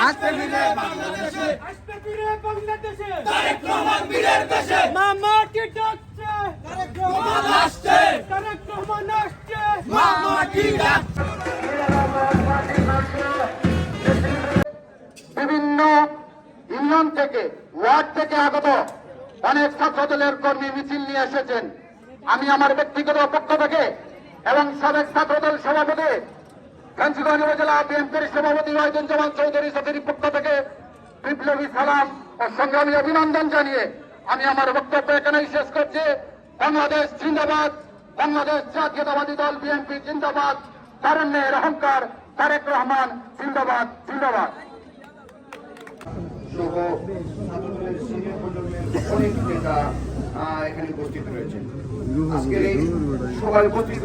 আসতে ফিরে বাংলাদেশে, আসতে ফিরে বাংলাদেশে, তারেক রহমান বীরের দেশে, মামাটি ডাকছে, তারেক রহমান আসছে, তারেক রহমান আসছে, মামাটি ডাকছে। বিভিন্ন ইউনিয়ন থেকে, ওয়ার্ড থেকে আগত অনেক ছাত্রদলের কর্মী মিছিল নিয়ে এসেছেন। আমি আমার ব্যক্তিগত পক্ষ থেকে এবং সাবেক ছাত্রদল সভাপতি ফেঞ্চুগঞ্জ উপজেলা বিএনপির সভাপতি ওয়াহিদুজ্জামান চৌধুরী চৌধুরীর পক্ষ থেকে বিপ্লবী সালাম ও সংগ্রামী অভিনন্দন জানিয়ে আমি আমার বক্তব্য এখানেই শেষ করছি। বাংলাদেশ জিন্দাবাদ, বাংলাদেশ জাতীয়তাবাদী দল বিএনপি জিন্দাবাদ, তারুণ্যের অহংকার তারেক রহমান জিন্দাবাদ জিন্দাবাদ। সহ ছাত্রদলের সিনিয়র প্রজন্মের অনেক নেতা এখানে উপস্থিত রয়েছেন। আজকের এই সভায় উপস্থিত